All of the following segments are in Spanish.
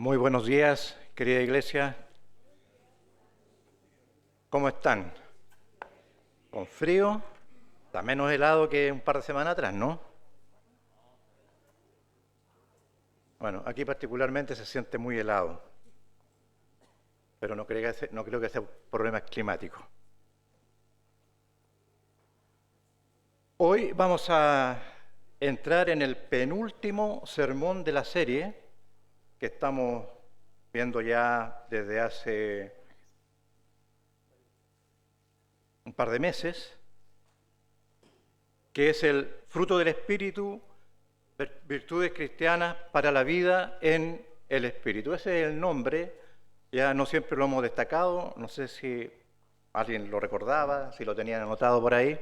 Muy buenos días, querida iglesia. ¿Cómo están? ¿Con frío? Está menos helado que un par de semanas atrás, ¿no? Bueno, aquí particularmente se siente muy helado, pero no creo que sea un problema climático. Hoy vamos a entrar en el penúltimo sermón de la serie que estamos viendo ya desde hace un par de meses, que es el fruto del Espíritu, virtudes cristianas para la vida en el Espíritu. Ese es el nombre, ya no siempre lo hemos destacado, no sé si alguien lo recordaba, si lo tenían anotado por ahí.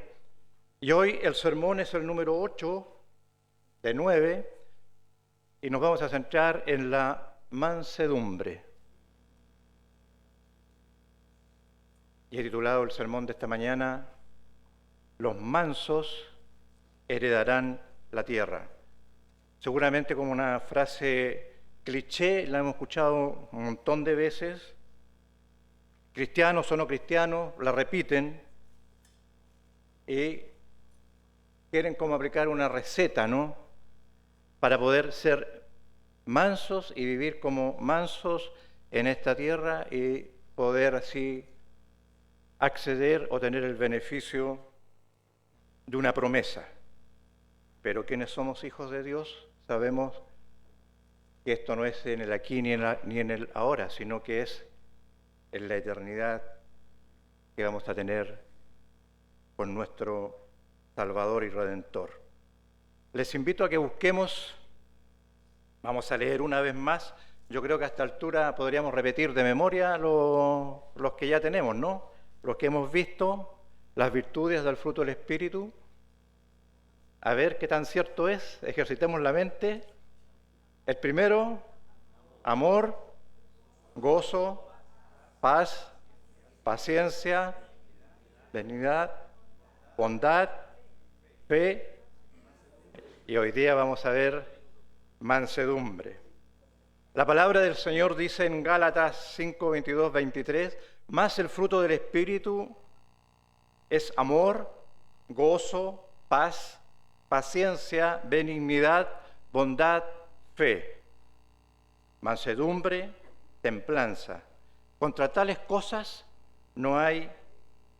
Y hoy el sermón es el número 8 de 9 y nos vamos a centrar en la mansedumbre. Y he titulado el sermón de esta mañana, Los mansos heredarán la tierra. Seguramente como una frase cliché, la hemos escuchado un montón de veces. Cristianos o no cristianos la repiten y quieren como aplicar una receta, ¿no? Para poder ser mansos y vivir como mansos en esta tierra y poder así acceder o tener el beneficio de una promesa. Pero quienes somos hijos de Dios sabemos que esto no es en el aquí ni en el ahora, sino que es en la eternidad que vamos a tener con nuestro Salvador y Redentor. Les invito a que busquemos, vamos a leer una vez más, yo creo que a esta altura podríamos repetir de memoria los que ya tenemos, ¿no? Los que hemos visto, las virtudes del fruto del Espíritu. A ver qué tan cierto es, ejercitemos la mente. El primero, amor, gozo, paz, paciencia, benignidad, bondad, fe, y hoy día vamos a ver mansedumbre. La palabra del Señor dice en Gálatas 5, 22, 23, más el fruto del Espíritu es amor, gozo, paz, paciencia, benignidad, bondad, fe, mansedumbre, templanza. Contra tales cosas no hay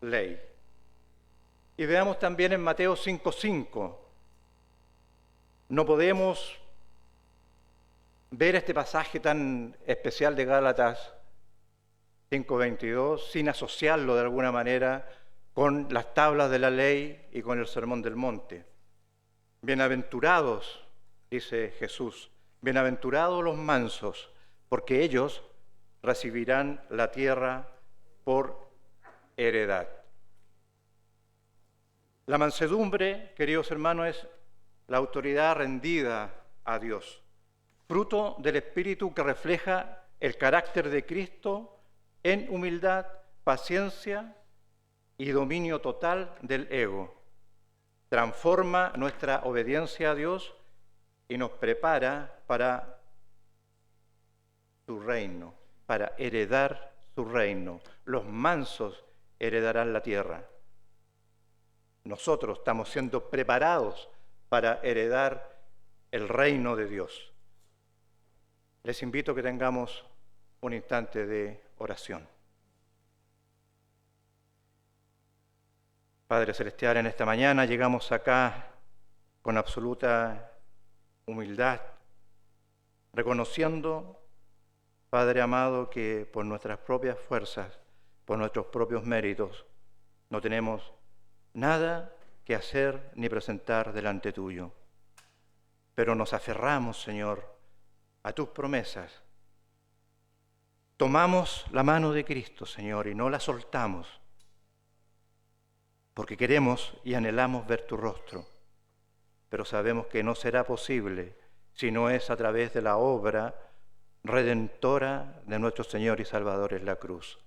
ley. Y veamos también en Mateo 5:5. No podemos ver este pasaje tan especial de Gálatas 5:22 sin asociarlo de alguna manera con las tablas de la ley y con el Sermón del Monte. Bienaventurados, dice Jesús, bienaventurados los mansos, porque ellos recibirán la tierra por heredad. La mansedumbre, queridos hermanos, es la autoridad rendida a Dios, fruto del Espíritu que refleja el carácter de Cristo en humildad, paciencia y dominio total del ego. Transforma nuestra obediencia a Dios y nos prepara para su reino, para heredar su reino. Los mansos heredarán la tierra. Nosotros estamos siendo preparados para heredar el reino de Dios. Les invito a que tengamos un instante de oración. Padre Celestial, en esta mañana llegamos acá con absoluta humildad, reconociendo, Padre amado, que por nuestras propias fuerzas, por nuestros propios méritos, no tenemos nada que hacer ni presentar delante tuyo. Pero nos aferramos, Señor, a tus promesas. Tomamos la mano de Cristo, Señor, y no la soltamos, porque queremos y anhelamos ver tu rostro, pero sabemos que no será posible si no es a través de la obra redentora de nuestro Señor y Salvador en la cruz.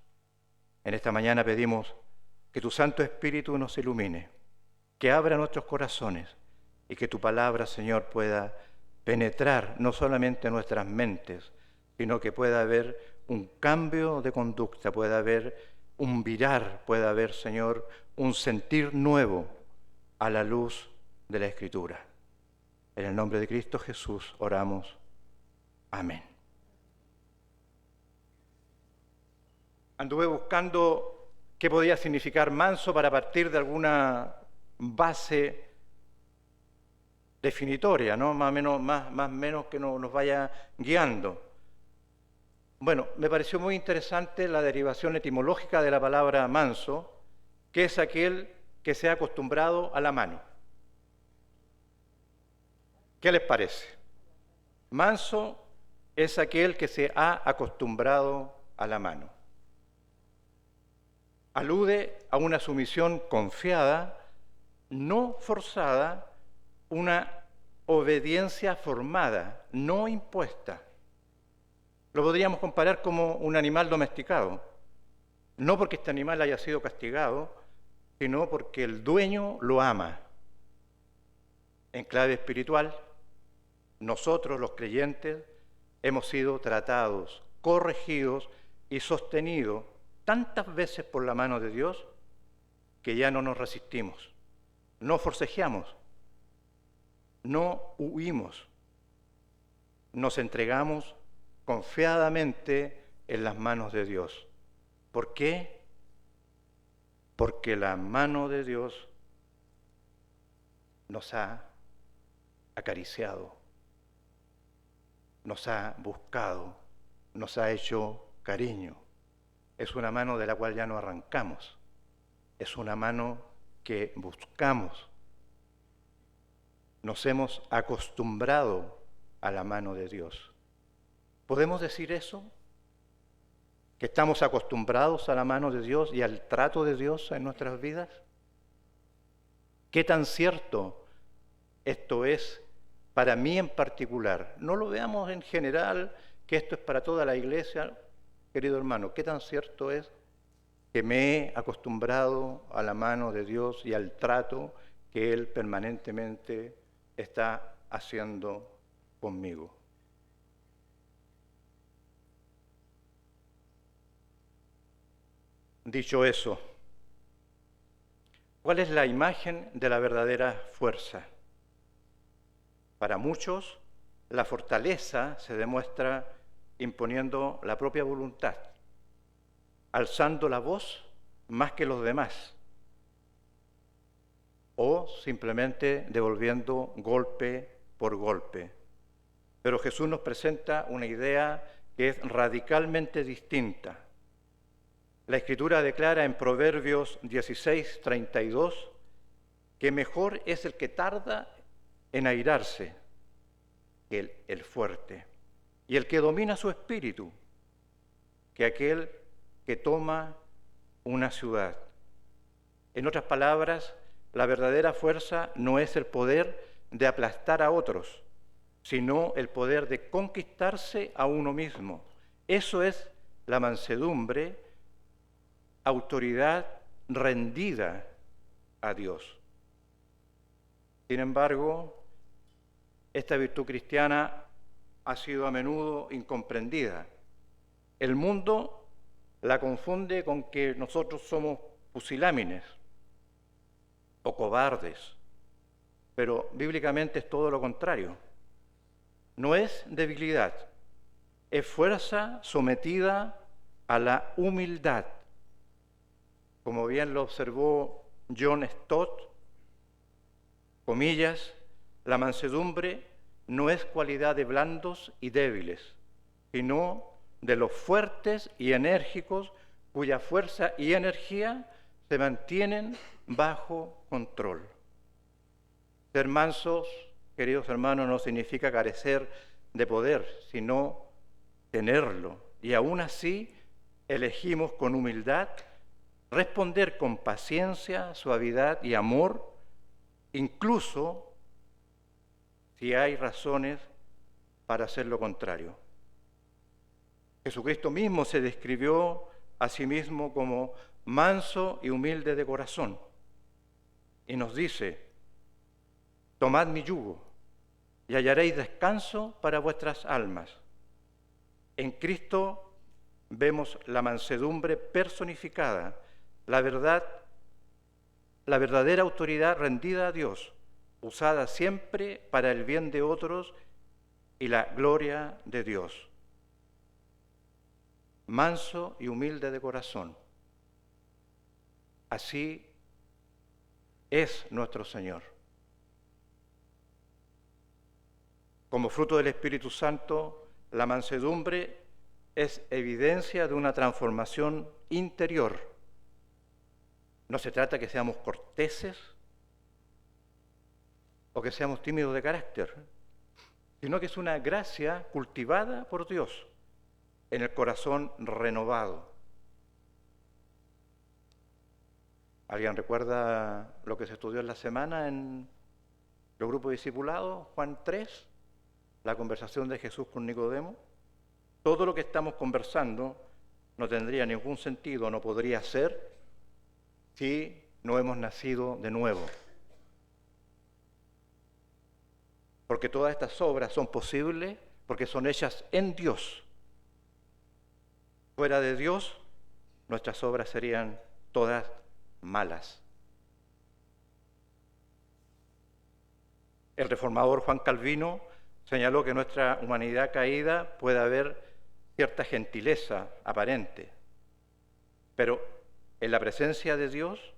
En esta mañana pedimos que tu Santo Espíritu nos ilumine, que abra nuestros corazones y que tu palabra, Señor, pueda penetrar no solamente nuestras mentes, sino que pueda haber un cambio de conducta, pueda haber un virar, pueda haber, Señor, un sentir nuevo a la luz de la Escritura. En el nombre de Cristo Jesús oramos. Amén. Anduve buscando qué podía significar manso para partir de alguna base definitoria, ¿no? Más o menos que nos vaya guiando. Bueno, me pareció muy interesante la derivación etimológica de la palabra manso, que es aquel que se ha acostumbrado a la mano. ¿Qué les parece? Manso es aquel que se ha acostumbrado a la mano. Alude a una sumisión confiada, no forzada, una obediencia formada, no impuesta. Lo podríamos comparar como un animal domesticado, no porque este animal haya sido castigado, sino porque el dueño lo ama. En clave espiritual, nosotros los creyentes hemos sido tratados, corregidos y sostenidos tantas veces por la mano de Dios que ya no nos resistimos, no forcejeamos, no huimos, nos entregamos confiadamente en las manos de Dios. ¿Por qué? Porque la mano de Dios nos ha acariciado, nos ha buscado, nos ha hecho cariño. Es una mano de la cual ya no arrancamos, es una mano que buscamos. Nos hemos acostumbrado a la mano de Dios. ¿Podemos decir eso? ¿Que estamos acostumbrados a la mano de Dios y al trato de Dios en nuestras vidas? ¿Qué tan cierto esto es para mí en particular? No lo veamos en general, que esto es para toda la iglesia, querido hermano. ¿Qué tan cierto es que me he acostumbrado a la mano de Dios y al trato que Él permanentemente está haciendo conmigo? Dicho eso, ¿cuál es la imagen de la verdadera fuerza? Para muchos, la fortaleza se demuestra imponiendo la propia voluntad, alzando la voz más que los demás, o simplemente devolviendo golpe por golpe. Pero Jesús nos presenta una idea que es radicalmente distinta. La Escritura declara en Proverbios 16:32 que mejor es el que tarda en airarse que el fuerte, y el que domina su espíritu que aquel que toma una ciudad. En otras palabras, la verdadera fuerza no es el poder de aplastar a otros, sino el poder de conquistarse a uno mismo. Eso es la mansedumbre, autoridad rendida a Dios. Sin embargo, esta virtud cristiana ha sido a menudo incomprendida. El mundo la confunde con que nosotros somos pusilánimes o cobardes, pero bíblicamente es todo lo contrario. No es debilidad, es fuerza sometida a la humildad. Como bien lo observó John Stott, comillas, la mansedumbre no es cualidad de blandos y débiles, sino de los fuertes y enérgicos cuya fuerza y energía se mantienen bajo control. Ser mansos, queridos hermanos, no significa carecer de poder, sino tenerlo. Y aún así elegimos con humildad responder con paciencia, suavidad y amor, incluso si hay razones para hacer lo contrario. Jesucristo mismo se describió a sí mismo como manso y humilde de corazón. Y nos dice, tomad mi yugo y hallaréis descanso para vuestras almas. En Cristo vemos la mansedumbre personificada, la verdadera autoridad rendida a Dios, usada siempre para el bien de otros y la gloria de Dios. Manso y humilde de corazón. Así es nuestro Señor. Como fruto del Espíritu Santo, la mansedumbre es evidencia de una transformación interior. No se trata que seamos corteses o que seamos tímidos de carácter, sino que es una gracia cultivada por Dios en el corazón renovado. ¿Alguien recuerda lo que se estudió en la semana en los grupos discipulados? Juan 3, la conversación de Jesús con Nicodemo. Todo lo que estamos conversando no tendría ningún sentido, no podría ser, si no hemos nacido de nuevo. Porque todas estas obras son posibles porque son hechas en Dios. Fuera de Dios, nuestras obras serían todas malas. El reformador Juan Calvino señaló que en nuestra humanidad caída puede haber cierta gentileza aparente, pero en la presencia de Dios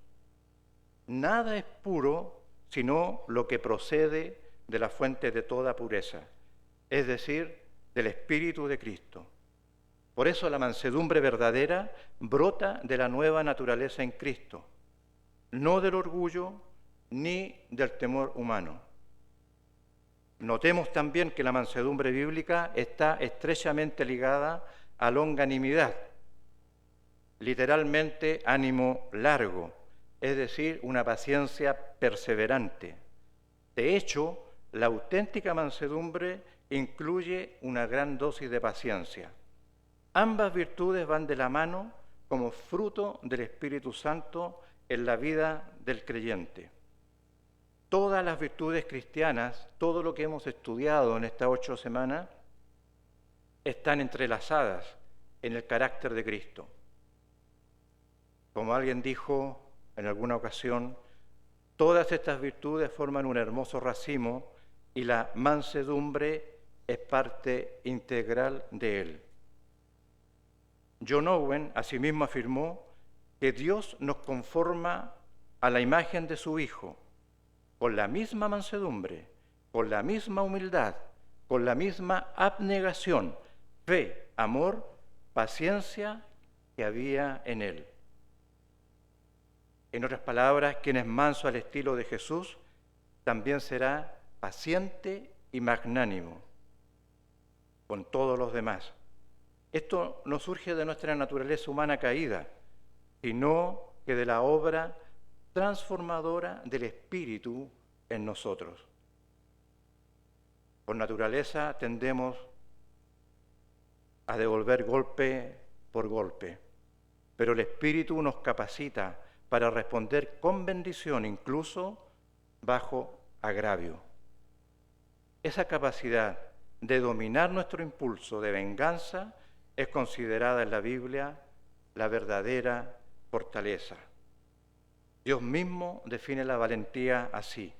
nada es puro sino lo que procede de la fuente de toda pureza, es decir, del Espíritu de Cristo. Por eso la mansedumbre verdadera brota de la nueva naturaleza en Cristo, no del orgullo ni del temor humano. Notemos también que la mansedumbre bíblica está estrechamente ligada a longanimidad, literalmente ánimo largo, es decir, una paciencia perseverante. De hecho, la auténtica mansedumbre incluye una gran dosis de paciencia. Ambas virtudes van de la mano como fruto del Espíritu Santo en la vida del creyente. Todas las virtudes cristianas, todo lo que hemos estudiado en estas 8 semanas, están entrelazadas en el carácter de Cristo. Como alguien dijo en alguna ocasión, todas estas virtudes forman un hermoso racimo y la mansedumbre es parte integral de él. John Owen asimismo afirmó que Dios nos conforma a la imagen de su Hijo, con la misma mansedumbre, con la misma humildad, con la misma abnegación, fe, amor, paciencia que había en él. En otras palabras, quien es manso al estilo de Jesús, también será paciente y magnánimo con todos los demás. Esto no surge de nuestra naturaleza humana caída, sino que de la obra transformadora del Espíritu en nosotros. Por naturaleza tendemos a devolver golpe por golpe, pero el Espíritu nos capacita para responder con bendición, incluso bajo agravio. Esa capacidad de dominar nuestro impulso de venganza es considerada en la Biblia la verdadera fortaleza. Dios mismo define la valentía así.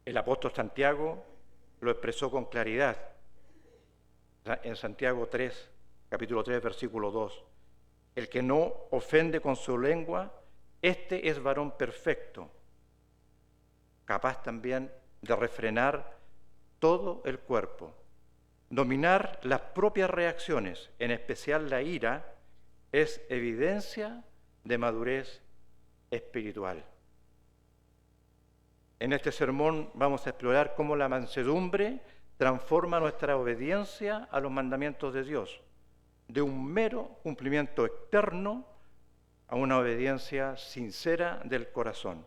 El apóstol Santiago lo expresó con claridad en Santiago 3, capítulo 3, versículo 2. El que no ofende con su lengua, este es varón perfecto, capaz también de refrenar todo el cuerpo. Dominar las propias reacciones, en especial la ira, es evidencia de madurez espiritual. En este sermón vamos a explorar cómo la mansedumbre transforma nuestra obediencia a los mandamientos de Dios, de un mero cumplimiento externo a una obediencia sincera del corazón.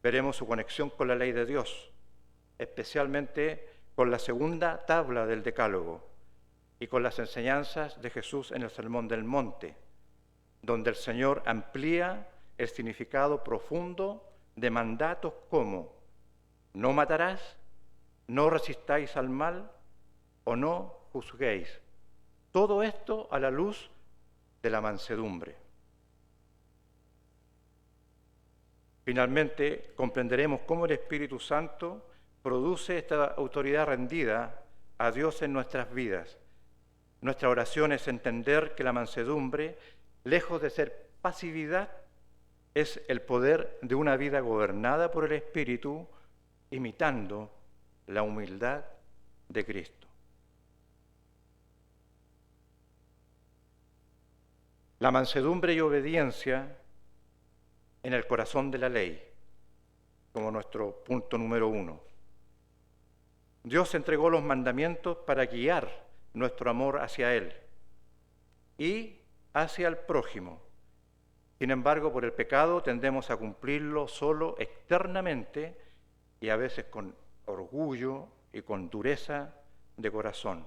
Veremos su conexión con la ley de Dios, especialmente con la segunda tabla del Decálogo y con las enseñanzas de Jesús en el Sermón del Monte, donde el Señor amplía el significado profundo de mandatos como: no matarás, no resistáis al mal o no juzguéis. Todo esto a la luz de la mansedumbre. Finalmente, comprenderemos cómo el Espíritu Santo produce esta autoridad rendida a Dios en nuestras vidas. Nuestra oración es entender que la mansedumbre, lejos de ser pasividad, es el poder de una vida gobernada por el Espíritu, imitando la humildad de Cristo. La mansedumbre y obediencia en el corazón de la ley, como nuestro punto número 1. Dios entregó los mandamientos para guiar nuestro amor hacia Él y hacia el prójimo. Sin embargo, por el pecado tendemos a cumplirlo solo externamente y a veces con orgullo y con dureza de corazón.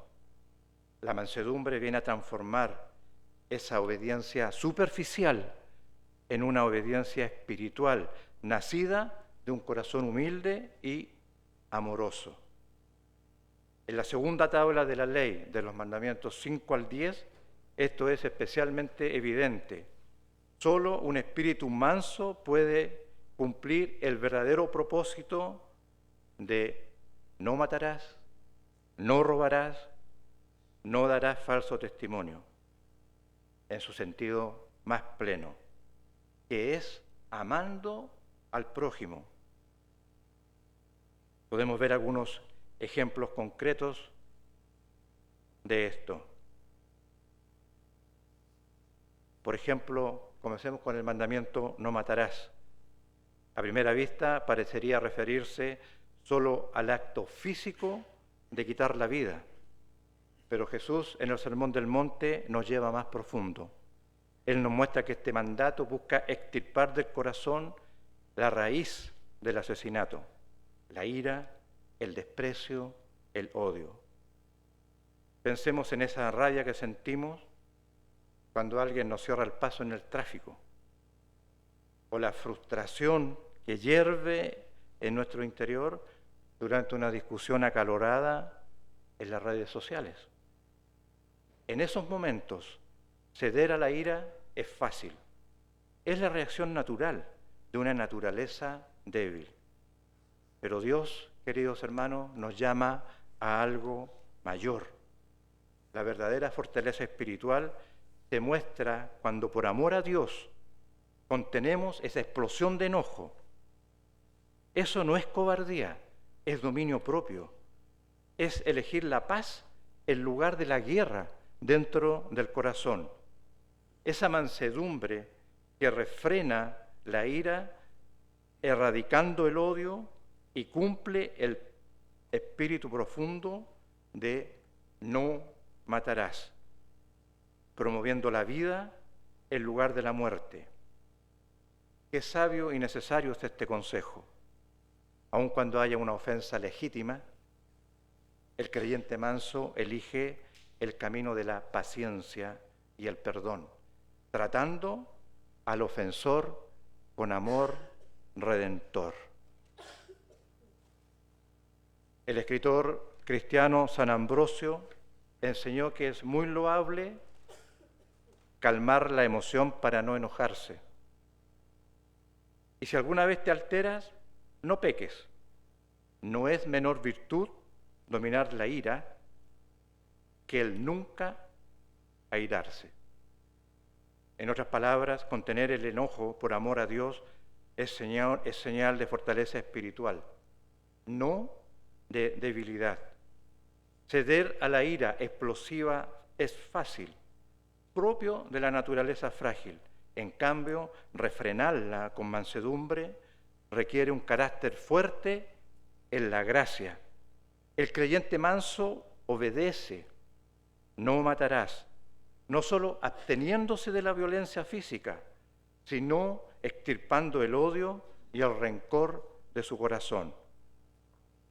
La mansedumbre viene a transformar esa obediencia superficial en una obediencia espiritual, nacida de un corazón humilde y amoroso. En la segunda tabla de la ley, de los mandamientos 5 al 10, esto es especialmente evidente. Solo un espíritu manso puede cumplir el verdadero propósito de no matarás, no robarás, no darás falso testimonio, en su sentido más pleno, que es amando al prójimo. Podemos ver algunos ejemplos concretos de esto. Por ejemplo, comencemos con el mandamiento no matarás. A primera vista parecería referirse solo al acto físico de quitar la vida, pero Jesús en el Sermón del Monte nos lleva más profundo. Él nos muestra que este mandato busca extirpar del corazón la raíz del asesinato, la ira, el desprecio, el odio. Pensemos en esa rabia que sentimos cuando alguien nos cierra el paso en el tráfico, o la frustración que hierve en nuestro interior durante una discusión acalorada en las redes sociales. En esos momentos, ceder a la ira es fácil. Es la reacción natural de una naturaleza débil. Pero Dios, queridos hermanos, nos llama a algo mayor. La verdadera fortaleza espiritual se muestra cuando por amor a Dios contenemos esa explosión de enojo. Eso no es cobardía, es dominio propio. Es elegir la paz en lugar de la guerra dentro del corazón. Esa mansedumbre que refrena la ira, erradicando el odio y cumple el espíritu profundo de no matarás, promoviendo la vida en lugar de la muerte. Qué sabio y necesario es este consejo. Aun cuando haya una ofensa legítima, el creyente manso elige el camino de la paciencia y el perdón, tratando al ofensor con amor redentor. El escritor cristiano San Ambrosio enseñó que es muy loable calmar la emoción para no enojarse. Y si alguna vez te alteras, no peques. No es menor virtud dominar la ira que el nunca airarse. En otras palabras, contener el enojo por amor a Dios es señal de fortaleza espiritual, no de debilidad. Ceder a la ira explosiva es fácil, propio de la naturaleza frágil. En cambio, refrenarla con mansedumbre requiere un carácter fuerte en la gracia. El creyente manso obedece, no matarás, no solo absteniéndose de la violencia física, sino extirpando el odio y el rencor de su corazón.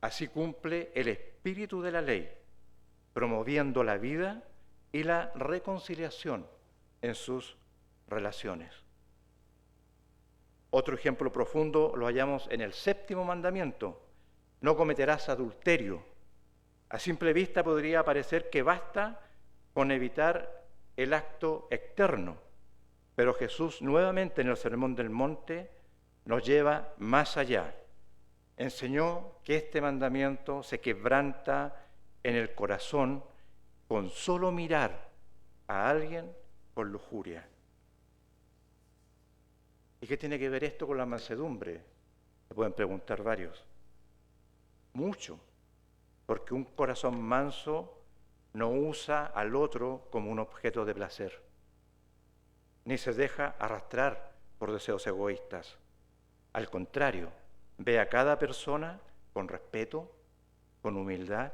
Así cumple el espíritu de la ley, promoviendo la vida y la reconciliación en sus relaciones. Otro ejemplo profundo lo hallamos en el 7º mandamiento, no cometerás adulterio. A simple vista podría parecer que basta con evitar el acto externo, pero Jesús nuevamente en el Sermón del Monte nos lleva más allá. Enseñó que este mandamiento se quebranta en el corazón con solo mirar a alguien con lujuria. ¿Y qué tiene que ver esto con la mansedumbre? Se pueden preguntar varios. Mucho, porque un corazón manso no usa al otro como un objeto de placer, ni se deja arrastrar por deseos egoístas. Al contrario, ve a cada persona con respeto, con humildad,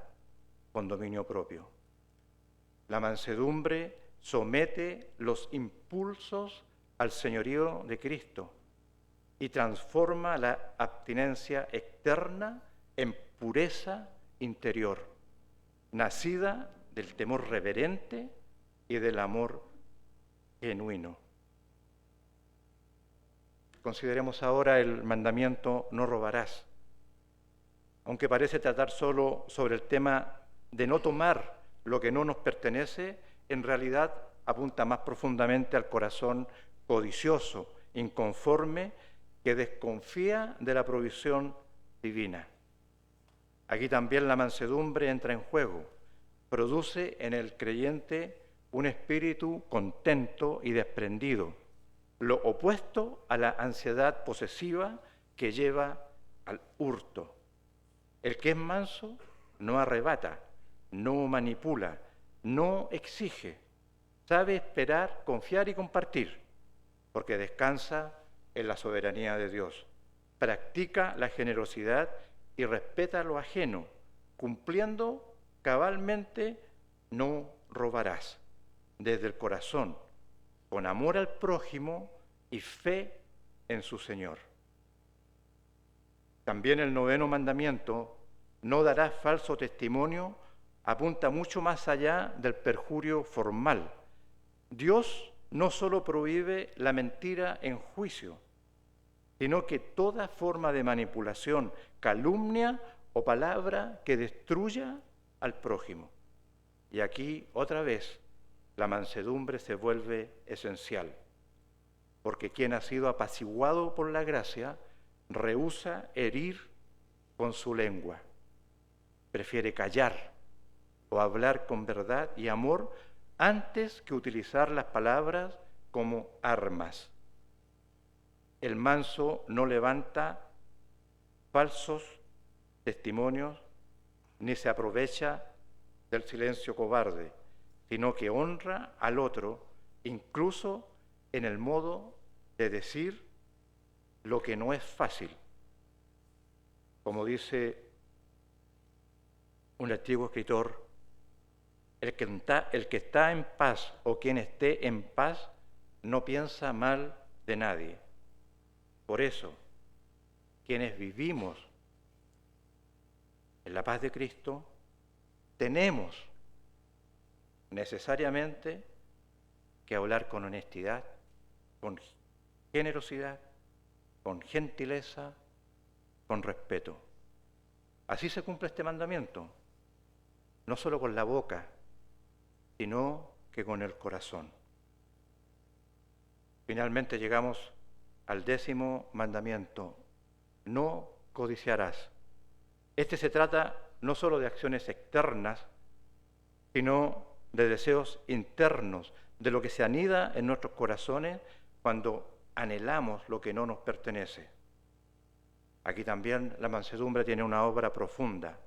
con dominio propio. La mansedumbre somete los impulsos al señorío de Cristo y transforma la abstinencia externa en pureza interior, nacida del temor reverente y del amor genuino. Consideremos ahora el mandamiento no robarás. Aunque parece tratar solo sobre el tema de no tomar lo que no nos pertenece, en realidad apunta más profundamente al corazón codicioso, inconforme, que desconfía de la provisión divina. Aquí también la mansedumbre entra en juego. Produce en el creyente un espíritu contento y desprendido, lo opuesto a la ansiedad posesiva que lleva al hurto. El que es manso no arrebata, no manipula, no exige, sabe esperar, confiar y compartir, porque descansa en la soberanía de Dios. Practica la generosidad y respeta lo ajeno, cumpliendo cabalmente no robarás, desde el corazón, con amor al prójimo y fe en su Señor. También el 9º mandamiento, no darás falso testimonio, apunta mucho más allá del perjurio formal. Dios no solo prohíbe la mentira en juicio, sino que toda forma de manipulación, calumnia o palabra que destruya al prójimo. Y aquí, otra vez, la mansedumbre se vuelve esencial, porque quien ha sido apaciguado por la gracia rehúsa herir con su lengua, prefiere callar o hablar con verdad y amor antes que utilizar las palabras como armas. El manso no levanta falsos testimonios ni se aprovecha del silencio cobarde, sino que honra al otro incluso en el modo de decir lo que no es fácil. Como dice un antiguo escritor, el que está en paz o quien esté en paz no piensa mal de nadie. Por eso, quienes vivimos en la paz de Cristo, tenemos necesariamente que hablar con honestidad, con generosidad, con gentileza, con respeto. Así se cumple este mandamiento, no solo con la boca, sino que con el corazón. Finalmente llegamos al 10º mandamiento, no codiciarás. Este se trata no solo de acciones externas, sino de deseos internos, de lo que se anida en nuestros corazones cuando anhelamos lo que no nos pertenece. Aquí también la mansedumbre tiene una obra profunda.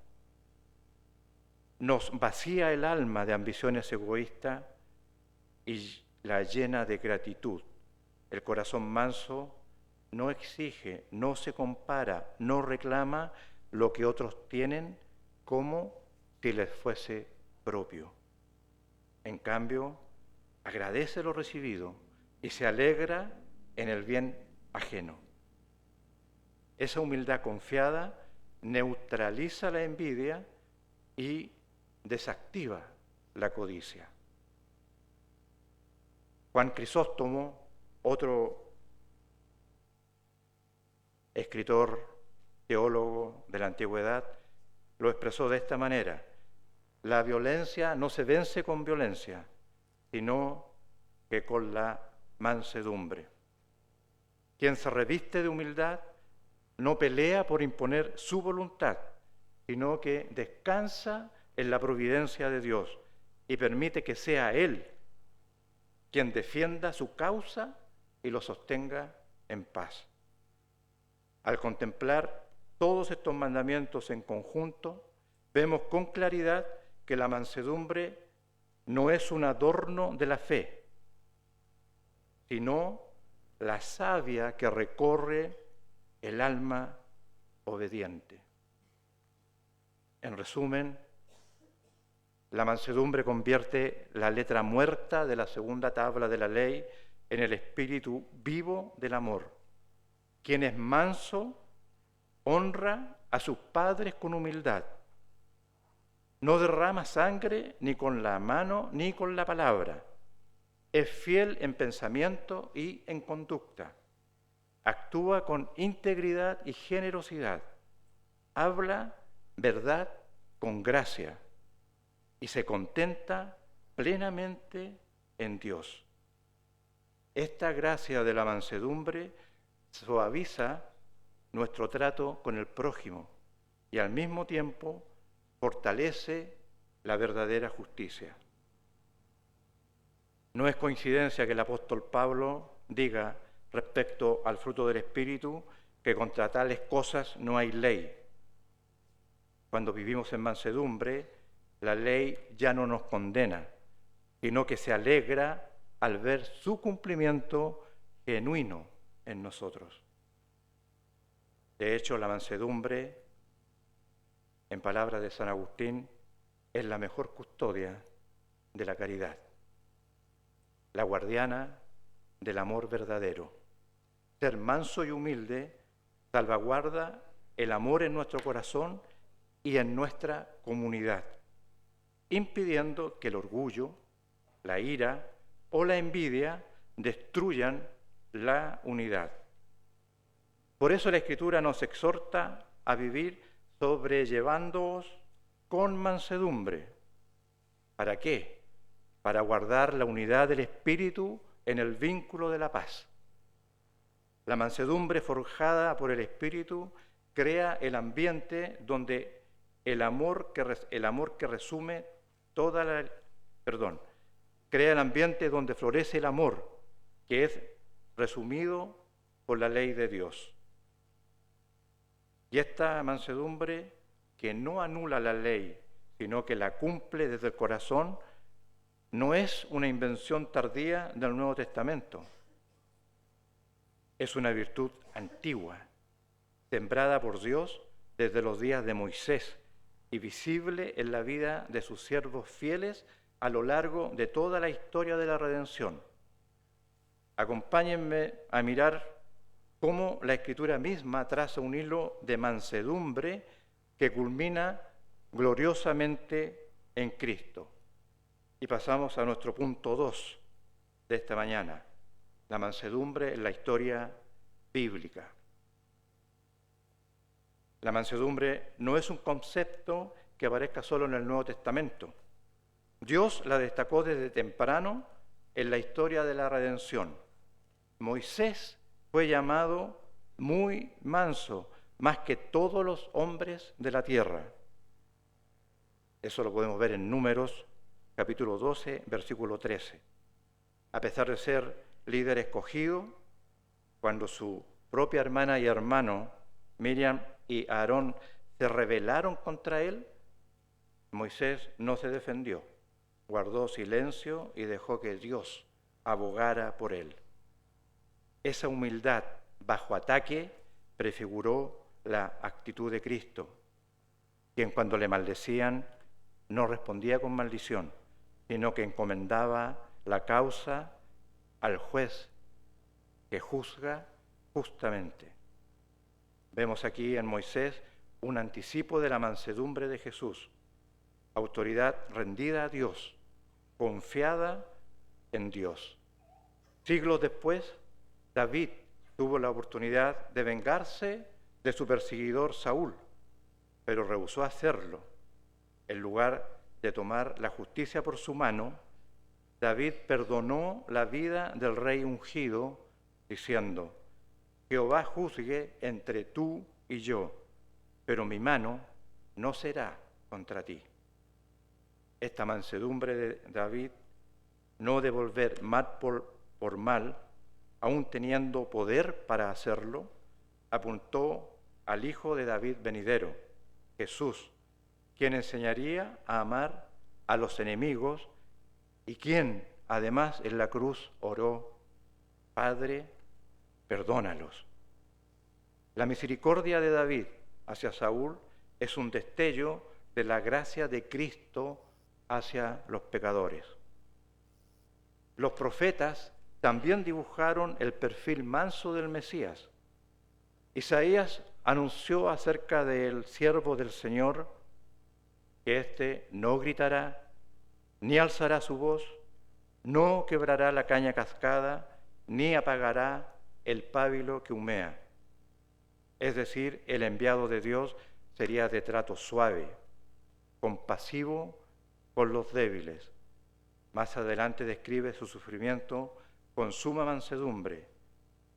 Nos vacía el alma de ambiciones egoístas y la llena de gratitud. El corazón manso no exige, no se compara, no reclama lo que otros tienen como si les fuese propio. En cambio, agradece lo recibido y se alegra en el bien ajeno. Esa humildad confiada neutraliza la envidia y desactiva la codicia. Juan Crisóstomo, otro escritor teólogo de la antigüedad, lo expresó de esta manera: la violencia no se vence con violencia, sino que con la mansedumbre. Quien se reviste de humildad no pelea por imponer su voluntad, sino que descansa en la providencia de Dios y permite que sea Él quien defienda su causa y lo sostenga en paz. Al contemplar todos estos mandamientos en conjunto, vemos con claridad que la mansedumbre no es un adorno de la fe, sino la savia que recorre el alma obediente. En resumen, la mansedumbre convierte la letra muerta de la segunda tabla de la ley en el espíritu vivo del amor. Quien es manso honra a sus padres con humildad. No derrama sangre ni con la mano ni con la palabra. Es fiel en pensamiento y en conducta. Actúa con integridad y generosidad. Habla verdad con gracia y se contenta plenamente en Dios. Esta gracia de la mansedumbre suaviza nuestro trato con el prójimo y al mismo tiempo fortalece la verdadera justicia. No es coincidencia que el apóstol Pablo diga respecto al fruto del Espíritu que contra tales cosas no hay ley. Cuando vivimos en mansedumbre, la ley ya no nos condena, sino que se alegra al ver su cumplimiento genuino en nosotros. De hecho, la mansedumbre, en palabras de San Agustín, es la mejor custodia de la caridad, la guardiana del amor verdadero. Ser manso y humilde salvaguarda el amor en nuestro corazón y en nuestra comunidad, impidiendo que el orgullo, la ira o la envidia destruyan la unidad. Por eso la Escritura nos exhorta a vivir sobrellevándoos con mansedumbre. ¿Para qué? Para guardar la unidad del Espíritu en el vínculo de la paz. La mansedumbre forjada por el Espíritu crea el ambiente donde crea el ambiente donde florece el amor, que es resumido por la ley de Dios. Y esta mansedumbre, que no anula la ley, sino que la cumple desde el corazón, no es una invención tardía del Nuevo Testamento. Es una virtud antigua, sembrada por Dios desde los días de Moisés y visible en la vida de sus siervos fieles a lo largo de toda la historia de la redención. Acompáñenme a mirar cómo la Escritura misma traza un hilo de mansedumbre que culmina gloriosamente en Cristo. Y pasamos a nuestro punto 2 de esta mañana, la mansedumbre en la historia bíblica. La mansedumbre no es un concepto que aparezca solo en el Nuevo Testamento. Dios la destacó desde temprano en la historia de la redención. Moisés fue llamado muy manso, más que todos los hombres de la tierra. Eso lo podemos ver en Números, capítulo 12, versículo 13. A pesar de ser líder escogido, cuando su propia hermana y hermano, Miriam y Aarón, se rebelaron contra él, Moisés no se defendió, guardó silencio y dejó que Dios abogara por él. Esa humildad bajo ataque prefiguró la actitud de Cristo, quien cuando le maldecían no respondía con maldición, sino que encomendaba la causa al juez que juzga justamente. Vemos aquí en Moisés un anticipo de la mansedumbre de Jesús, autoridad rendida a Dios, confiada en Dios. Siglos después, David tuvo la oportunidad de vengarse de su perseguidor Saúl, pero rehusó hacerlo. En lugar de tomar la justicia por su mano, David perdonó la vida del rey ungido, diciendo: Jehová juzgue entre tú y yo, pero mi mano no será contra ti. Esta mansedumbre de David, no devolver mal por mal, aun teniendo poder para hacerlo, apuntó al Hijo de David venidero, Jesús, quien enseñaría a amar a los enemigos y quien, además, en la cruz oró: Padre, perdónalos. La misericordia de David hacia Saúl es un destello de la gracia de Cristo hacia los pecadores. Los profetas también dibujaron el perfil manso del Mesías. Isaías anunció acerca del siervo del Señor que éste no gritará, ni alzará su voz, no quebrará la caña cascada, ni apagará el pábilo que humea. Es decir, el enviado de Dios sería de trato suave, compasivo con los débiles. Más adelante describe su sufrimiento con suma mansedumbre.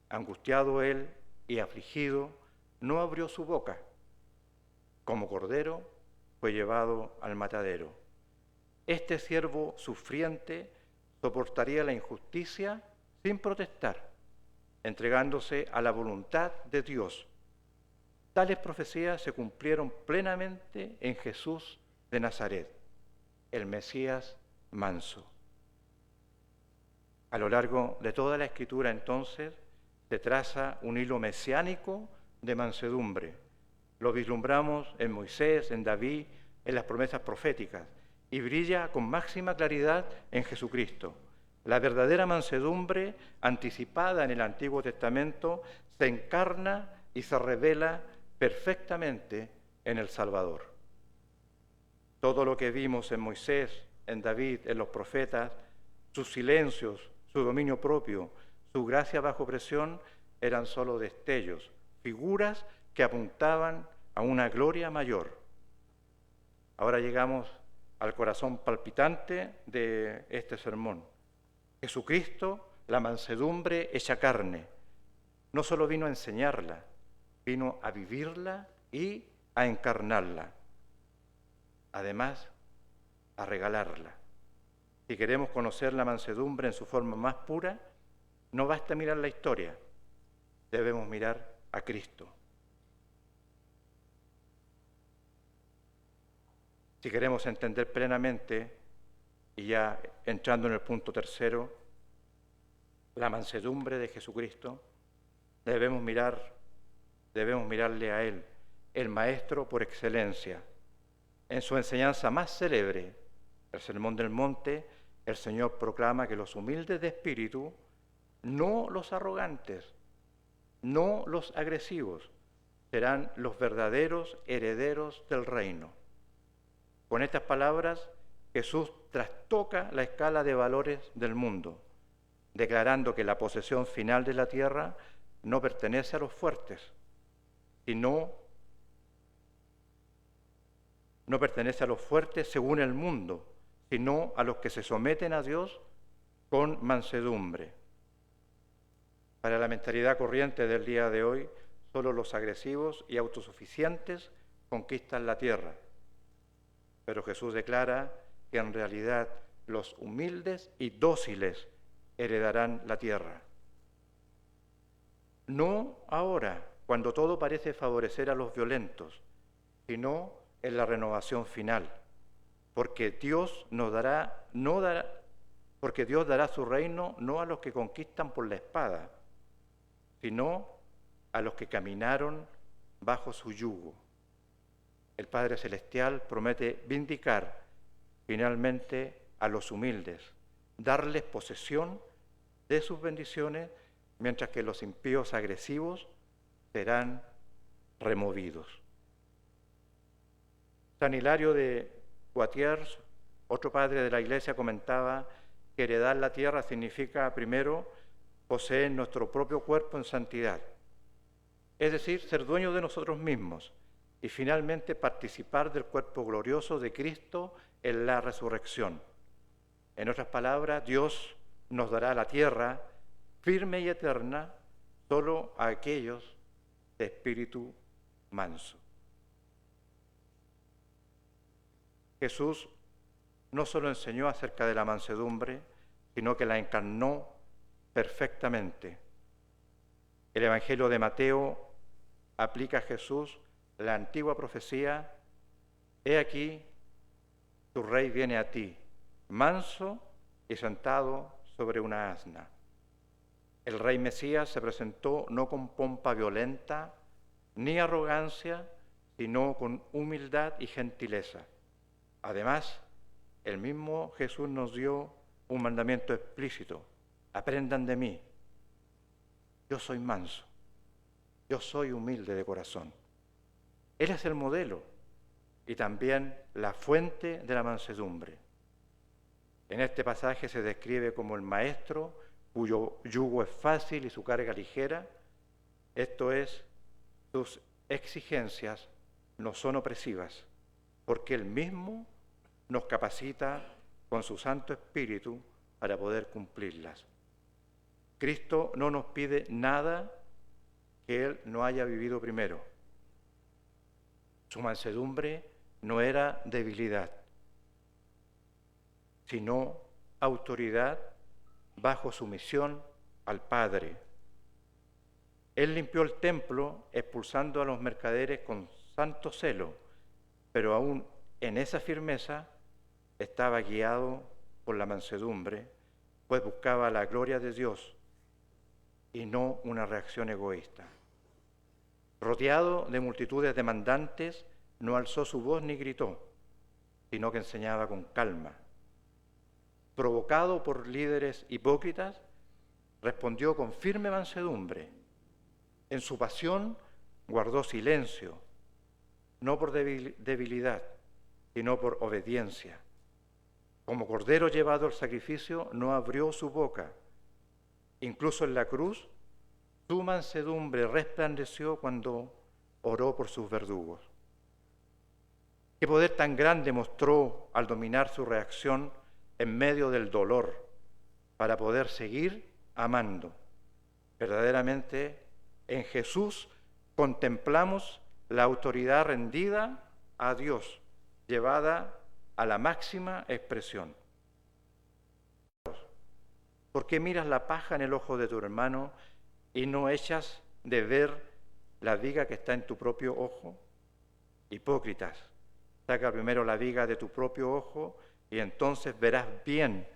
Angustiado él y afligido, no abrió su boca. Como cordero fue llevado al matadero. Este siervo sufriente soportaría la injusticia sin protestar, entregándose a la voluntad de Dios. Tales profecías se cumplieron plenamente en Jesús de Nazaret, el Mesías manso. A lo largo de toda la Escritura, entonces, se traza un hilo mesiánico de mansedumbre. Lo vislumbramos en Moisés, en David, en las promesas proféticas, y brilla con máxima claridad en Jesucristo. La verdadera mansedumbre, anticipada en el Antiguo Testamento, se encarna y se revela perfectamente en el Salvador. Todo lo que vimos en Moisés, en David, en los profetas, sus silencios, su dominio propio, su gracia bajo presión, eran solo destellos, figuras que apuntaban a una gloria mayor. Ahora llegamos al corazón palpitante de este sermón. Jesucristo, la mansedumbre hecha carne, no solo vino a enseñarla, vino a vivirla y a encarnarla. Además, a regalarla. Si queremos conocer la mansedumbre en su forma más pura, no basta mirar la historia, debemos mirar a Cristo. Si queremos entender plenamente, y ya entrando en el punto tercero, la mansedumbre de Jesucristo, debemos mirarle a Él, el Maestro por excelencia. En su enseñanza más célebre, el Sermón del Monte, el Señor proclama que los humildes de espíritu, no los arrogantes, no los agresivos, serán los verdaderos herederos del reino. Con estas palabras, Jesús trastoca la escala de valores del mundo, declarando que la posesión final de la tierra no pertenece a los fuertes, sino no pertenece a los fuertes según el mundo, sino a los que se someten a Dios con mansedumbre. Para la mentalidad corriente del día de hoy, solo los agresivos y autosuficientes conquistan la tierra. Pero Jesús declara que en realidad los humildes y dóciles heredarán la tierra. No ahora, cuando todo parece favorecer a los violentos, sino en la renovación final, porque Dios dará su reino no a los que conquistan por la espada, sino a los que caminaron bajo su yugo. El Padre Celestial promete vindicar finalmente a los humildes, darles posesión de sus bendiciones, mientras que los impíos agresivos serán removidos. San Hilario de Poitiers, otro padre de la Iglesia, comentaba que heredar la tierra significa, primero, poseer nuestro propio cuerpo en santidad. es decir, ser dueños de nosotros mismos y finalmente participar del cuerpo glorioso de Cristo en la resurrección. En otras palabras, Dios nos dará la tierra firme y eterna solo a aquellos de espíritu manso. Jesús no solo enseñó acerca de la mansedumbre, sino que la encarnó perfectamente. El Evangelio de Mateo aplica a Jesús la antigua profecía: he aquí, tu rey viene a ti, manso y sentado sobre una asna. El rey Mesías se presentó no con pompa violenta ni arrogancia, sino con humildad y gentileza. Además, el mismo Jesús nos dio un mandamiento explícito: aprendan de mí, yo soy manso, yo soy humilde de corazón. Él es el modelo y también la fuente de la mansedumbre. En este pasaje se describe como el maestro cuyo yugo es fácil y su carga ligera, esto es, sus exigencias no son opresivas, porque Él mismo nos capacita con su Santo Espíritu para poder cumplirlas. Cristo no nos pide nada que Él no haya vivido primero. Su mansedumbre no era debilidad, sino autoridad bajo sumisión al Padre. Él limpió el templo expulsando a los mercaderes con santo celo, pero aún en esa firmeza estaba guiado por la mansedumbre, pues buscaba la gloria de Dios y no una reacción egoísta. Rodeado de multitudes demandantes, no alzó su voz ni gritó, sino que enseñaba con calma. Provocado por líderes hipócritas, respondió con firme mansedumbre. En su pasión guardó silencio, no por debilidad, sino por obediencia. Como cordero llevado al sacrificio, no abrió su boca. Incluso en la cruz, su mansedumbre resplandeció cuando oró por sus verdugos. ¿Qué poder tan grande mostró al dominar su reacción en medio del dolor para poder seguir amando? Verdaderamente, en Jesús contemplamos la autoridad rendida a Dios, llevada a la máxima expresión. ¿Por qué miras la paja en el ojo de tu hermano y no echas de ver la viga que está en tu propio ojo? Hipócritas, saca primero la viga de tu propio ojo y entonces verás bien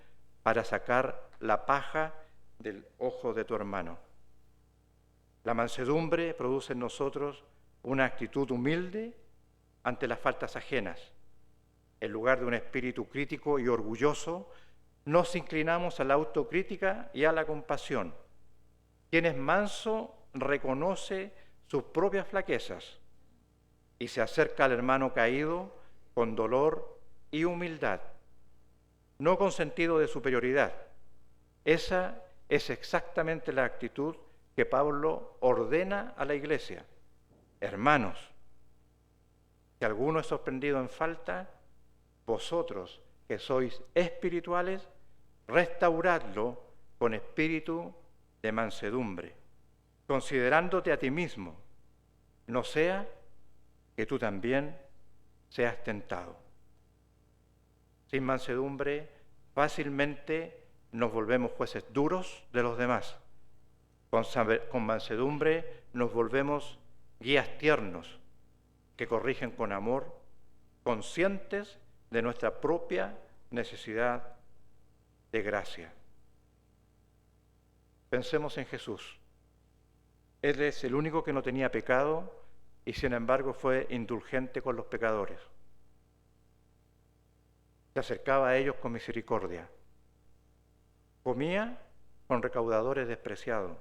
para sacar la paja del ojo de tu hermano. La mansedumbre produce en nosotros una actitud humilde ante las faltas ajenas. En lugar de un espíritu crítico y orgulloso, nos inclinamos a la autocrítica y a la compasión. Quien es manso reconoce sus propias flaquezas y se acerca al hermano caído con dolor y humildad, no con sentido de superioridad. Esa es exactamente la actitud que Pablo ordena a la Iglesia. Hermanos, si alguno es sorprendido en falta, vosotros que sois espirituales, restauradlo con espíritu de mansedumbre, considerándote a ti mismo, no sea que tú también seas tentado. Sin mansedumbre, fácilmente nos volvemos jueces duros de los demás. Con mansedumbre nos volvemos guías tiernos que corrigen con amor, conscientes de nuestra propia necesidad de gracia. Pensemos en Jesús. Él es el único que no tenía pecado y sin embargo fue indulgente con los pecadores. Se acercaba a ellos con misericordia. Comía con recaudadores despreciados.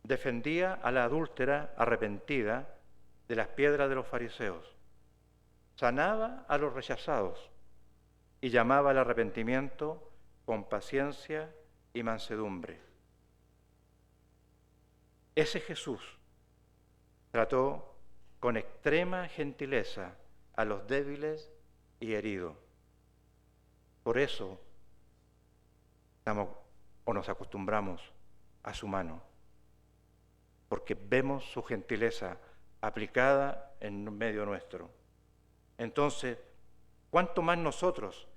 Defendía a la adúltera arrepentida de las piedras de los fariseos. Sanaba a los rechazados y llamaba al arrepentimiento con paciencia y mansedumbre. Ese Jesús trató con extrema gentileza a los débiles y heridos. Por eso nos acostumbramos a su mano, porque vemos su gentileza aplicada en medio nuestro. Entonces, ¿cuánto más nosotros,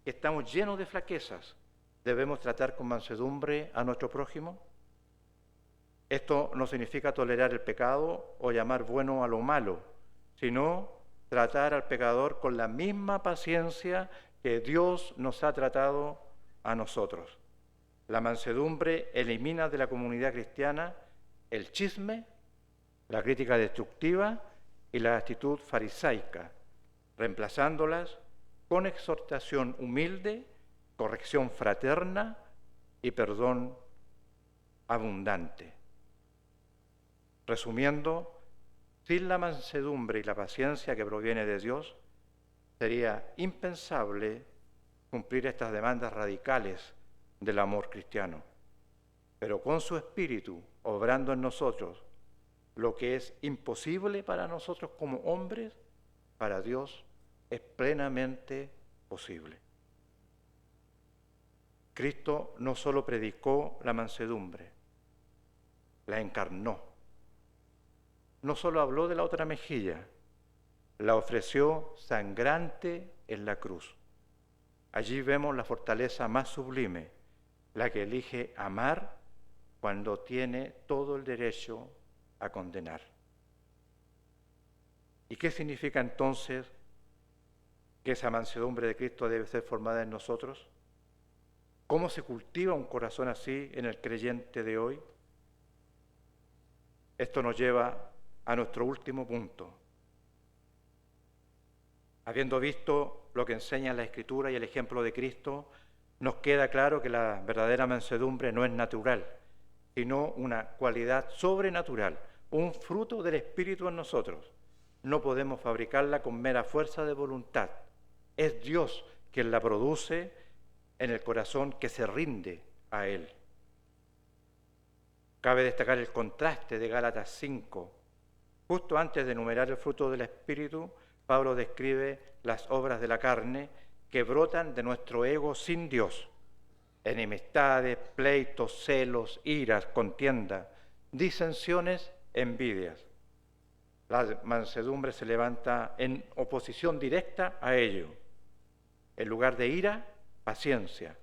que estamos llenos de flaquezas, debemos tratar con mansedumbre a nuestro prójimo? Esto no significa tolerar el pecado o llamar bueno a lo malo, sino tratar al pecador con la misma paciencia que Dios nos ha tratado a nosotros. La mansedumbre elimina de la comunidad cristiana el chisme, la crítica destructiva y la actitud farisaica, reemplazándolas con exhortación humilde, corrección fraterna y perdón abundante. Resumiendo, sin la mansedumbre y la paciencia que proviene de Dios, sería impensable cumplir estas demandas radicales del amor cristiano. Pero con su Espíritu obrando en nosotros, lo que es imposible para nosotros como hombres, para Dios es plenamente posible. Cristo no solo predicó la mansedumbre, la encarnó. No solo habló de la otra mejilla, la ofreció sangrante en la cruz. Allí vemos la fortaleza más sublime, la que elige amar cuando tiene todo el derecho a condenar. ¿Y qué significa entonces que esa mansedumbre de Cristo debe ser formada en nosotros? ¿Cómo se cultiva un corazón así en el creyente de hoy? Esto nos lleva a nuestro último punto. Habiendo visto lo que enseña la Escritura y el ejemplo de Cristo, nos queda claro que la verdadera mansedumbre no es natural, sino una cualidad sobrenatural, un fruto del Espíritu en nosotros. No podemos fabricarla con mera fuerza de voluntad. Es Dios quien la produce en el corazón que se rinde a Él. Cabe destacar el contraste de Gálatas 5. Justo antes de enumerar el fruto del Espíritu, Pablo describe las obras de la carne que brotan de nuestro ego sin Dios. Enemistades, pleitos, celos, iras, contienda, disensiones, envidias. La mansedumbre se levanta en oposición directa a ello. En lugar de ira, paciencia.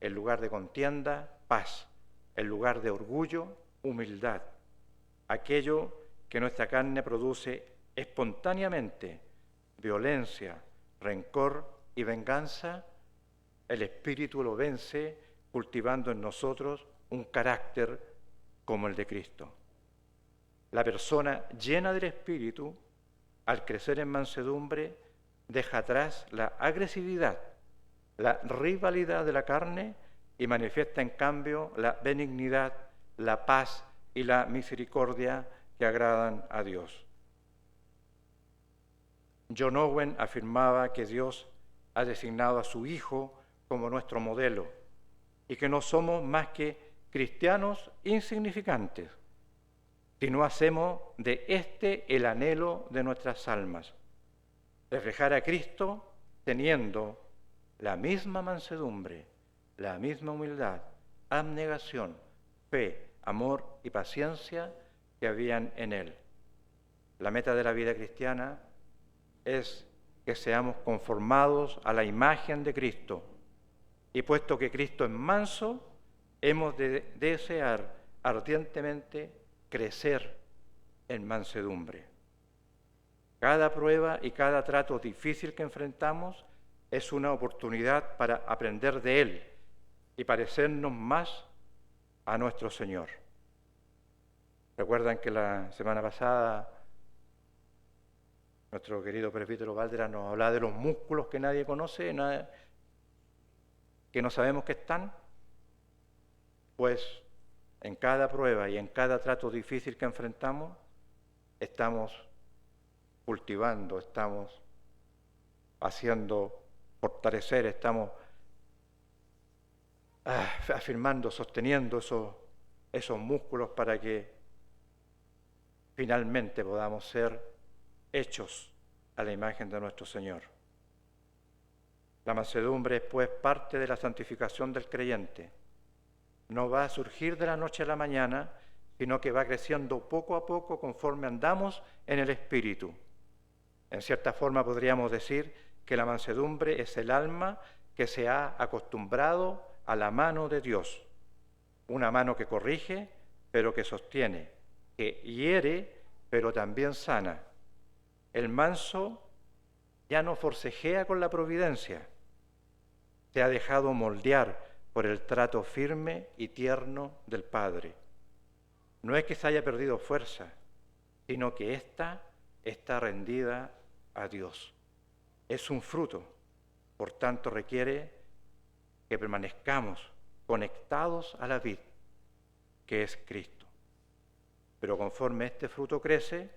En lugar de contienda, paz. En lugar de orgullo, humildad. Aquello que nuestra carne produce espontáneamente, violencia, rencor y venganza, el Espíritu lo vence cultivando en nosotros un carácter como el de Cristo. La persona llena del Espíritu, al crecer en mansedumbre, deja atrás la agresividad, la rivalidad de la carne y manifiesta en cambio la benignidad, la paz y la misericordia que agradan a Dios. John Owen afirmaba que Dios ha designado a su Hijo como nuestro modelo y que no somos más que cristianos insignificantes si no hacemos de este el anhelo de nuestras almas, reflejar a Cristo teniendo la misma mansedumbre, la misma humildad, abnegación, fe, amor y paciencia que habían en Él. La meta de la vida cristiana es que seamos conformados a la imagen de Cristo, y puesto que Cristo es manso, hemos de desear ardientemente crecer en mansedumbre. Cada prueba y cada trato difícil que enfrentamos es una oportunidad para aprender de Él y parecernos más a nuestro Señor. Recuerdan que la semana pasada nuestro querido presbítero Valderas nos hablaba de los músculos que nadie conoce, que no sabemos que están. Pues en cada prueba y en cada trato difícil que enfrentamos, estamos cultivando, estamos haciendo fortalecer, estamos afirmando, sosteniendo esos músculos para que finalmente podamos ser hechos a la imagen de nuestro Señor. La mansedumbre es pues parte de la santificación del creyente. No va a surgir de la noche a la mañana, sino que va creciendo poco a poco conforme andamos en el Espíritu. En cierta forma podríamos decir que la mansedumbre es el alma que se ha acostumbrado a la mano de Dios. Una mano que corrige, pero que sostiene, que hiere, pero también sana. El manso ya no forcejea con la providencia, se ha dejado moldear por el trato firme y tierno del Padre. No es que se haya perdido fuerza, sino que ésta está rendida a Dios. Es un fruto, por tanto requiere que permanezcamos conectados a la vid, que es Cristo. Pero conforme este fruto crece,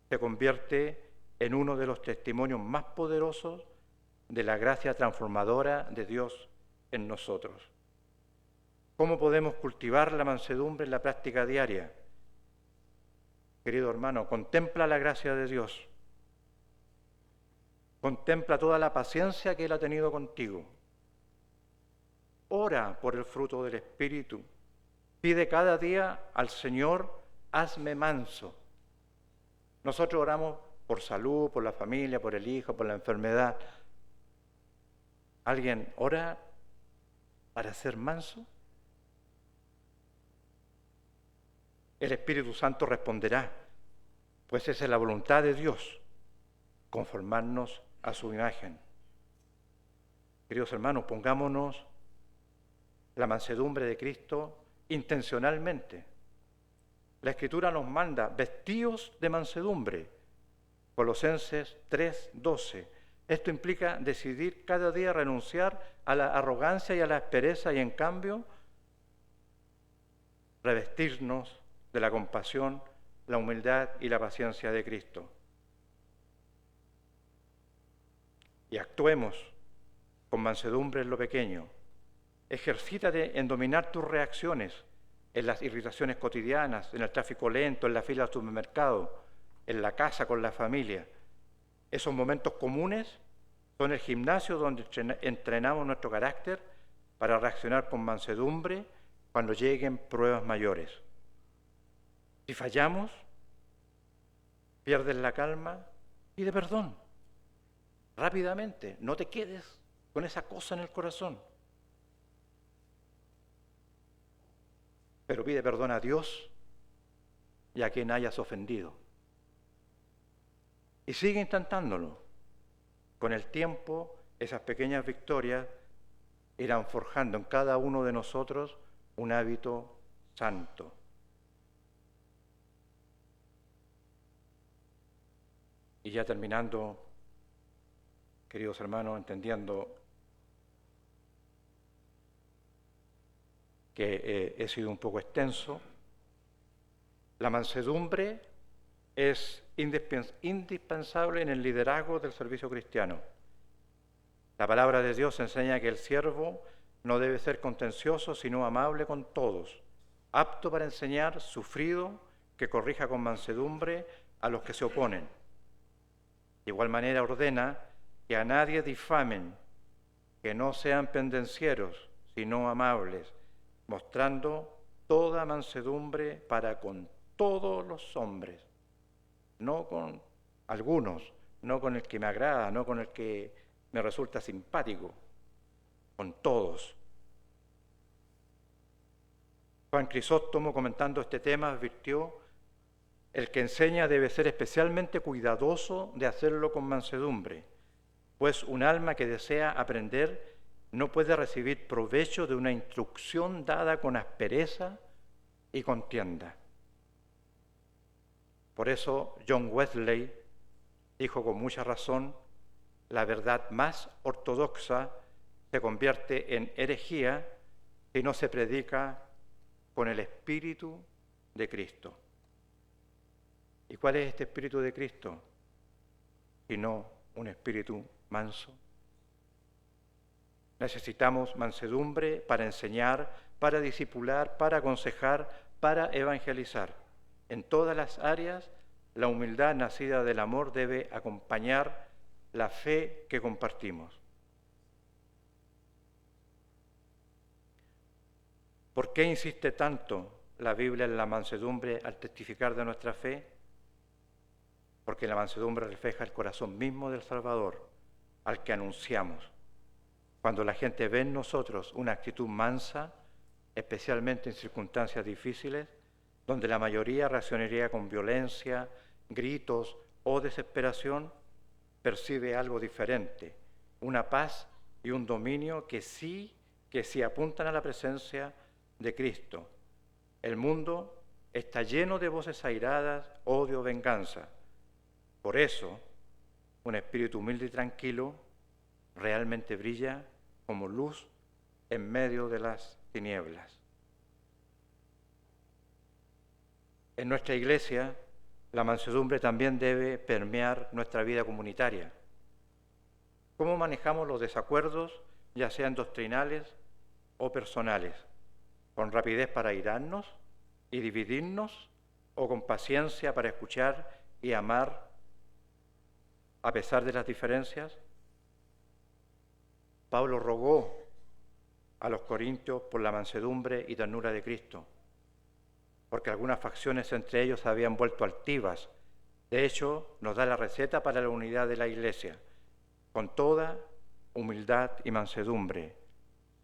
se convierte en uno de los testimonios más poderosos de la gracia transformadora de Dios en nosotros. ¿Cómo podemos cultivar la mansedumbre en la práctica diaria? Querido hermano, contempla la gracia de Dios. Contempla toda la paciencia que Él ha tenido contigo. Ora por el fruto del Espíritu. Pide cada día al Señor, hazme manso. Nosotros oramos por salud, por la familia, por el hijo, por la enfermedad. ¿Alguien ora para ser manso? El Espíritu Santo responderá, pues esa es la voluntad de Dios, conformarnos a su imagen. Queridos hermanos, pongámonos la mansedumbre de Cristo intencionalmente. La Escritura nos manda vestidos de mansedumbre. Colosenses 3:12. Esto implica decidir cada día renunciar a la arrogancia y a la aspereza y en cambio revestirnos de la compasión, la humildad y la paciencia de Cristo. Y actuemos con mansedumbre en lo pequeño. Ejercítate en dominar tus reacciones, en las irritaciones cotidianas, en el tráfico lento, en la fila del supermercado, en la casa con la familia. Esos momentos comunes son el gimnasio donde entrenamos nuestro carácter para reaccionar con mansedumbre cuando lleguen pruebas mayores. Si fallamos, pierdes la calma, pide perdón. Rápidamente, no te quedes con esa cosa en el corazón. Pero pide perdón a Dios y a quien hayas ofendido. Y sigue intentándolo. Con el tiempo, esas pequeñas victorias irán forjando en cada uno de nosotros un hábito santo. Y ya terminando, queridos hermanos, entendiendo que he sido un poco extenso, la mansedumbre es indispensable en el liderazgo del servicio cristiano. La palabra de Dios enseña que el siervo no debe ser contencioso, sino amable con todos, apto para enseñar, sufrido, que corrija con mansedumbre a los que se oponen. De igual manera ordena que a nadie difamen, que no sean pendencieros, sino amables, mostrando toda mansedumbre para con todos los hombres, no con algunos, no con el que me agrada, no con el que me resulta simpático, con todos. Juan Crisóstomo, comentando este tema, advirtió: el que enseña debe ser especialmente cuidadoso de hacerlo con mansedumbre, pues un alma que desea aprender no puede recibir provecho de una instrucción dada con aspereza y contienda. Por eso John Wesley dijo con mucha razón: la verdad más ortodoxa se convierte en herejía si no se predica con el Espíritu de Cristo. ¿Y cuál es este Espíritu de Cristo? Sino un espíritu manso. Necesitamos mansedumbre para enseñar, para discipular, para aconsejar, para evangelizar. En todas las áreas, la humildad nacida del amor debe acompañar la fe que compartimos. ¿Por qué insiste tanto la Biblia en la mansedumbre al testificar de nuestra fe? Porque la mansedumbre refleja el corazón mismo del Salvador, al que anunciamos. Cuando la gente ve en nosotros una actitud mansa, especialmente en circunstancias difíciles, donde la mayoría reaccionaría con violencia, gritos o desesperación, percibe algo diferente, una paz y un dominio que sí apuntan a la presencia de Cristo. El mundo está lleno de voces airadas, odio, venganza. Por eso, un espíritu humilde y tranquilo realmente brilla como luz en medio de las tinieblas. En nuestra iglesia, la mansedumbre también debe permear nuestra vida comunitaria. ¿Cómo manejamos los desacuerdos, ya sean doctrinales o personales? ¿Con rapidez para airarnos y dividirnos o con paciencia para escuchar y amar a pesar de las diferencias? Pablo rogó a los corintios por la mansedumbre y ternura de Cristo, porque algunas facciones entre ellos se habían vuelto altivas. De hecho, nos da la receta para la unidad de la Iglesia, con toda humildad y mansedumbre,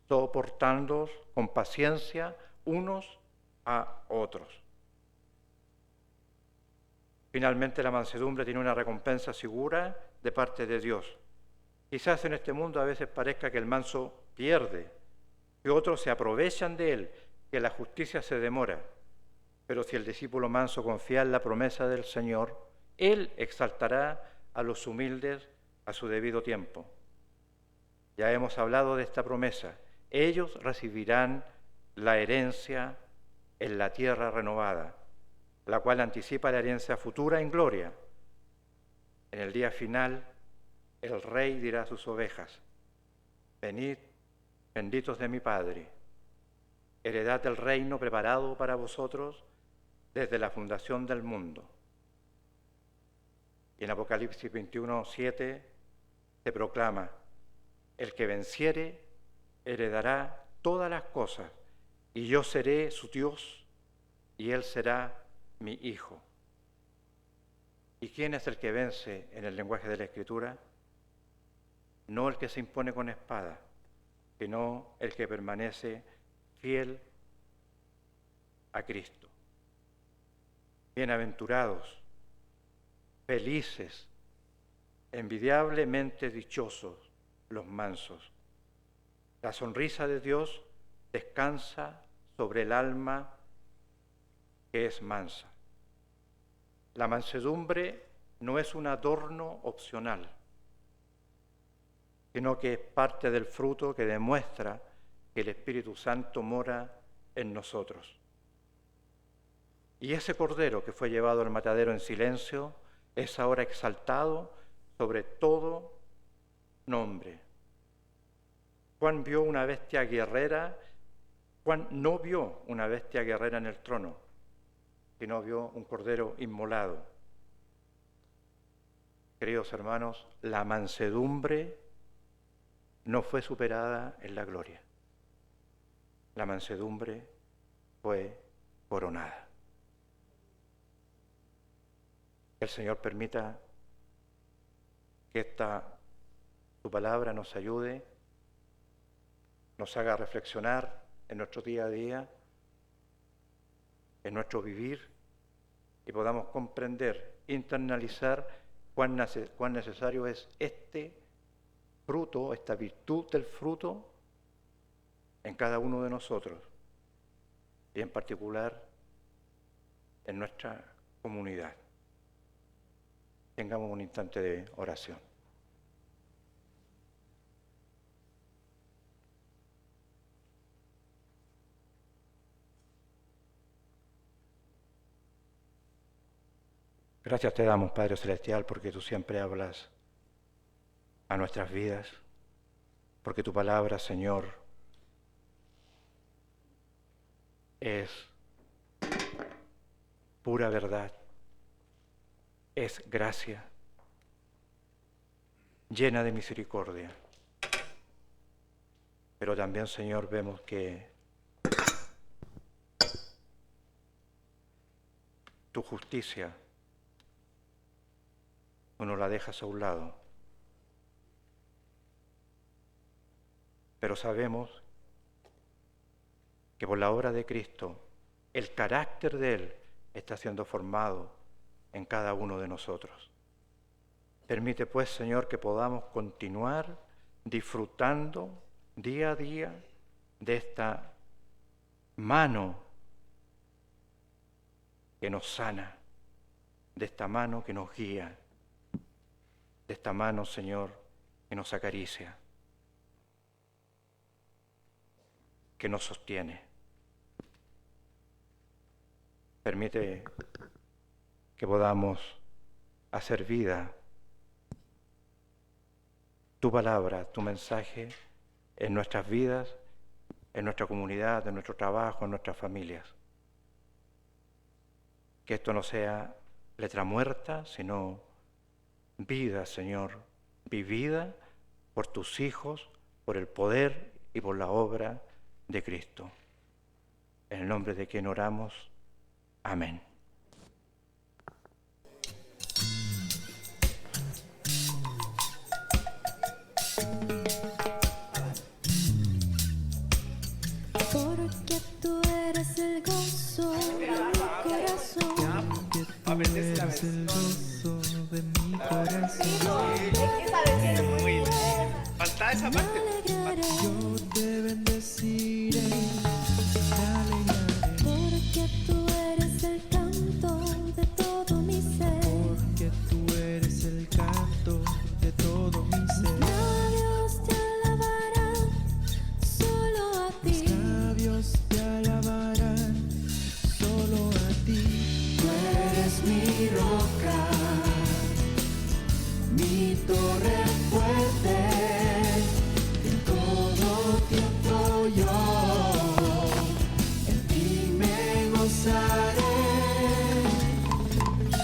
soportándoos con paciencia unos a otros. Finalmente, la mansedumbre tiene una recompensa segura de parte de Dios. Quizás en este mundo a veces parezca que el manso pierde, que otros se aprovechan de él, que la justicia se demora. Pero si el discípulo manso confía en la promesa del Señor, Él exaltará a los humildes a su debido tiempo. Ya hemos hablado de esta promesa. Ellos recibirán la herencia en la tierra renovada, la cual anticipa la herencia futura en gloria. En el día final, el Rey dirá a sus ovejas: venid, benditos de mi Padre, heredad del reino preparado para vosotros desde la fundación del mundo. Y en Apocalipsis 21:7 se proclama: el que venciere heredará todas las cosas, y yo seré su Dios, y él será mi hijo. ¿Y quién es el que vence en el lenguaje de la Escritura? No el que se impone con espada, sino el que permanece fiel a Cristo. Bienaventurados, felices, envidiablemente dichosos los mansos. La sonrisa de Dios descansa sobre el alma que es mansa. La mansedumbre no es un adorno opcional, sino que es parte del fruto que demuestra que el Espíritu Santo mora en nosotros. Y ese cordero que fue llevado al matadero en silencio es ahora exaltado sobre todo nombre. Juan vio una bestia guerrera. Juan no vio una bestia guerrera en el trono, sino vio un cordero inmolado. Queridos hermanos, la mansedumbre no fue superada en la gloria. La mansedumbre fue coronada. Que el Señor permita que su palabra nos ayude, nos haga reflexionar en nuestro día a día, en nuestro vivir, y podamos comprender, internalizar cuán necesario es este fruto, esta virtud del fruto en cada uno de nosotros, y en particular en nuestra comunidad. Tengamos un instante de oración. Gracias te damos, Padre Celestial, porque tú siempre hablas a nuestras vidas, porque tu palabra, Señor, es pura verdad, es gracia, llena de misericordia. Pero también, Señor, vemos que tu justicia tú no la dejas a un lado. Pero sabemos que por la obra de Cristo, el carácter de Él está siendo formado en cada uno de nosotros. Permite, pues, Señor, que podamos continuar disfrutando día a día de esta mano que nos sana, de esta mano que nos guía, de esta mano, Señor, que nos acaricia, que nos sostiene. Permite que podamos hacer vida tu palabra, tu mensaje en nuestras vidas, en nuestra comunidad, en nuestro trabajo, en nuestras familias. Que esto no sea letra muerta, sino vida, Señor, vivida por tus hijos, por el poder y por la obra de Cristo. En el nombre de quien oramos. Amén. Porque tú eres el gozo de mi corazón. Porque tú eres el gozo de mi corazón. Falta esa parte. Yo te bendeciré, me alegraré. Porque tú eres el canto de todo mi ser. Porque tú eres el canto de todo mi ser. Labios te alabarán solo a ti. Mis labios te alabarán solo a ti. Tú eres mi roca, Mi torre fuerte, en todo tiempo yo en ti me gozaré.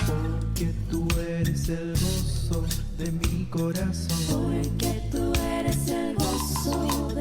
Porque tú eres el gozo de mi corazón.